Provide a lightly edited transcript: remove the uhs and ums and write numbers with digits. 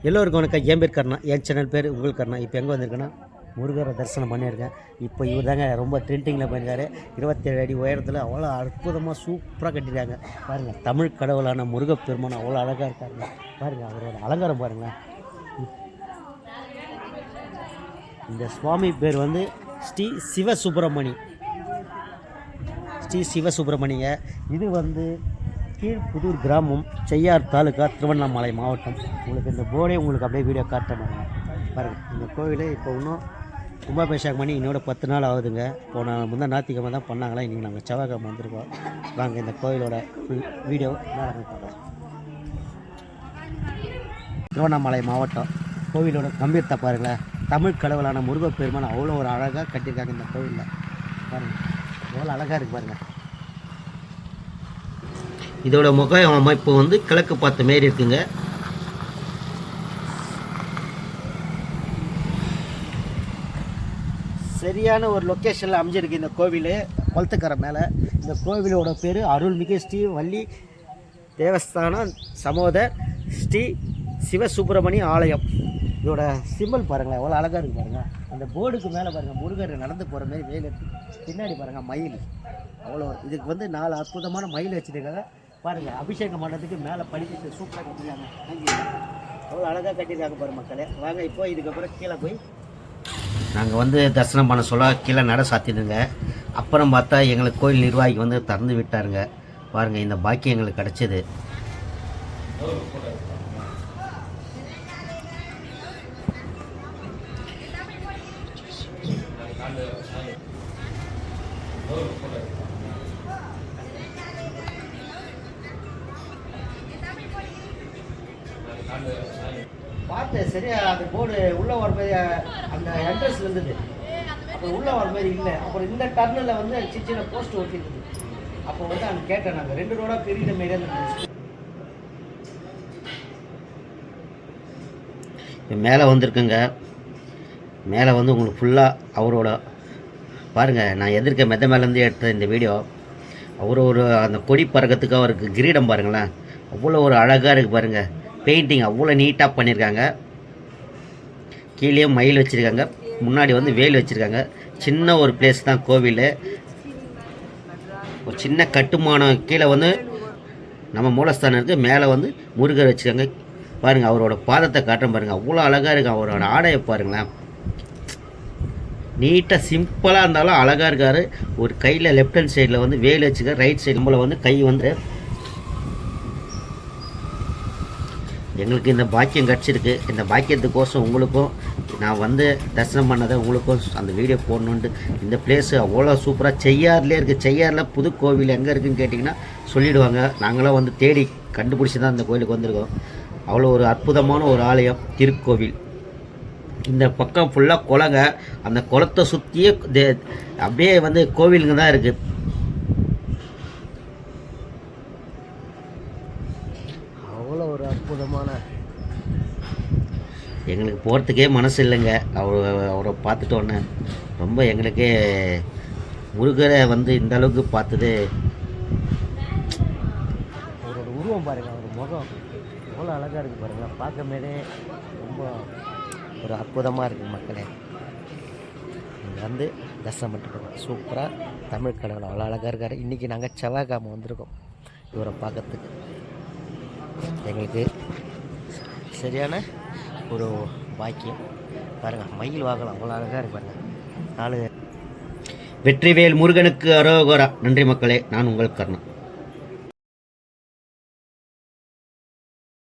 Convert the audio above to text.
எல்லோருக்கும் வணக்கம். என் பேர் கர்ணா, என் சேனல் பேர் உங்கள் கர்ணா. இப்போ எங்கே வந்திருக்கேன்னா முருகரை தரிசனம் பண்ணியிருக்கேன். இப்போ இவர் தாங்க ரொம்ப ட்ரெண்டிங்கில் பண்ணியிருக்காரு. 27 அடி உயரத்தில் அவ்வளோ அற்புதமாக சூப்பராக கட்டியிருக்காங்க. பாருங்கள், தமிழ் கடவுளான முருகப்பெருமான் அவ்வளோ அழகாக இருக்காருங்க. பாருங்கள், அவரோட அலங்காரம் பாருங்கள். இந்த சுவாமி பேர் வந்து ஸ்ரீ சிவசுப்பிரமணி. ஸ்ரீ சிவசுப்பிரமணிய. இது வந்து கீழ்புதூர் கிராமம், செய்யார் தாலுக்கா, திருவண்ணாமலை மாவட்டம். உங்களுக்கு இந்த போர்டே உங்களுக்கு அப்படியே வீடியோ காட்டுறேன் பாருங்கள். இந்த கோவில் இப்போ இன்னும் கும்பாபிஷேகம் பண்ணி இன்னோட 10 நாள் ஆகுதுங்க. போன முந்தா ஞாயிற்றுக்கிழமை தான் பண்ணாங்களா. இன்றைக்கி நாங்கள் செவ்வாய்க்கிழமை வந்திருக்கோம். வாங்க இந்த கோவிலோட வீடியோ பார்க்கலாம். திருவண்ணாமலை மாவட்டம் கோவிலோட கம்பீரத்தை பாருங்களேன். தமிழ் கடவுளான முருகப்பெருமான் அவ்வளோ ஒரு அழகாக கட்டியிருக்காங்க இந்த கோவிலில். பாருங்கள், எவ்வளோ அழகாக இருக்குது பாருங்கள். இதோட முக அமைப்பு வந்து கிழக்கு பார்த்த மாரி இருக்குங்க. சரியான ஒரு லொக்கேஷனில் அமைஞ்சிருக்கு இந்த கோவில், குளத்துக்கரை மேலே. இந்த கோவிலோட பேர் அருள்மிகு ஸ்ரீ வள்ளி தேவஸ்தானம் சமோதர் ஸ்ரீ சிவசுப்பிரமணிய ஆலயம். இதோட சிம்பிள் பாருங்களேன், எவ்வளோ அழகாக இருக்குது பாருங்கள். அந்த போர்டுக்கு மேலே பாருங்கள், முருகர் நடந்து போகிற மாதிரி வேலை பின்னாடி பாருங்கள் மயில். அவ்வளோ இதுக்கு வந்து 4 அற்புதமான மயில் வச்சுருக்காங்க பாருங்கள். அபிஷேகம் பண்ணுறதுக்கு மேலே படிக்கிட்டு சூப்பராக கட்டிருக்காங்க. அவ்வளோ அழகாக கட்டியிருக்காங்க பாருங்கள் மக்களே. வாங்க இப்போ இதுக்கப்புறம் கீழே போய் நாங்கள் வந்து தரிசனம் பண்ண சொல்ல கீழே நட சாத்திடுங்க. அப்புறம் பார்த்தா எங்களுக்கு கோயில் நிர்வாகி வந்து திறந்து விட்டாருங்க. பாருங்கள், இந்த பாக்கியம் எங்களுக்கு கிடச்சிது. பார்த்தேன் சரியா, அந்த போர்டு உள்ளே வர மாதிரி அந்த என்ட்ரன்ஸில் இருந்தது. அப்புறம் உள்ளே வர மாதிரி இல்லை. அப்புறம் இந்த டர்னில் வந்து சின்ன போஸ்ட் ஓட்டிருக்குது. அப்போ வந்து அங்கே கேட்டேன், நாங்கள் 2 ரோடாக பெரிய மாரி இருந்தது. மேலே வந்துருக்குங்க. மேலே வந்து உங்களுக்கு ஃபுல்லாக அவரோட பாருங்கள். நான் எதிர்க்க மெத்த மேலேருந்து எடுத்த இந்த வீடியோ. ஒரு அந்த கொடி பறக்கிறதுக்கு அவருக்கு கிரீடம் பாருங்களேன், அவ்வளோ ஒரு அழகாக இருக்குது பாருங்கள். பெயிண்டிங் அவ்வளோ நீட்டாக பண்ணியிருக்காங்க. கீழே மயில் வச்சுருக்காங்க, முன்னாடி வந்து வேல் வச்சுருக்காங்க. சின்ன ஒரு பிளேஸ் தான் கோவில். ஒரு சின்ன கட்டுமானம். கீழே வந்து நம்ம மூலஸ்தானம் இருக்குது, மேலே வந்து முருகர் வச்சுருக்காங்க. பாருங்கள், அவரோட பாதத்தை காட்டுறேன் பாருங்கள், அவ்வளோ அழகாக இருக்குது. அவரோட ஆடையை பாருங்களேன், நீட்டாக சிம்பிளாக இருந்தாலும் அழகாக இருக்கார். ஒரு கையில் லெஃப்ட் ஹேண்ட் சைடில் வந்து வேல் வச்சுருக்கார், ரைட் சைடு நம்மளை வந்து கை வந்து எங்களுக்கு இந்த பாக்கியம் கிடச்சிருக்கு. இந்த பாக்கியத்துக்கோசம் உங்களுக்கும் நான் வந்து தரிசனம் பண்ணதை உங்களுக்கும் அந்த வீடியோ போடணுன்ட்டு. இந்த பிளேஸு அவ்வளோ சூப்பராக செய்யார்லேயே இருக்குது. செய்யாரில் புது கோவில் எங்கே இருக்குதுன்னு கேட்டிங்கன்னா சொல்லிவிடுவாங்க. நாங்களாம் வந்து தேடி கண்டுபிடிச்சி தான் இந்த கோவிலுக்கு வந்திருக்கோம். அவ்வளோ ஒரு அற்புதமான ஒரு ஆலயம், திருக்கோவில். இந்த பக்கம் ஃபுல்லாக குளங்க. அந்த குளத்தை சுற்றியே அப்படியே வந்து கோவிலுங்க தான் இருக்குது. அவ்வளோ ஒரு அற்புதமான, எங்களுக்கு போகிறதுக்கே மனசு இல்லைங்க. அவரை பார்த்துட்டோன்னே ரொம்ப எங்களுக்கே முருகரை வந்து இந்த அளவுக்கு பார்த்தது. அவரோட உருவம் பாருங்கள், அவர் முகம் எவ்வளோ அழகாக இருக்குது பாருங்கள். பார்க்க மாரி ரொம்ப ஒரு அற்புதமாக இருக்குது மக்களே. இங்கே வந்து தரிசனம் பண்ணிட்டு சூப்பராக தமிழ் கடவுள் அவ்வளோ அழகாக இருக்கார். இன்றைக்கி நாங்கள் செவ்வாய்க்கிழமை வந்திருக்கோம் இவரை பார்க்கறதுக்கு. எங்களுக்கு சரியான ஒரு பாக்கியம். பாருங்கள், மயில் வாகனம் அவ்வளோ அழகாக இருக்கு பாருங்கள். 4 வெற்றிவேல் முருகனுக்கு அரோகரா. நன்றி மக்களே. நான் உங்கள் கர்ணா.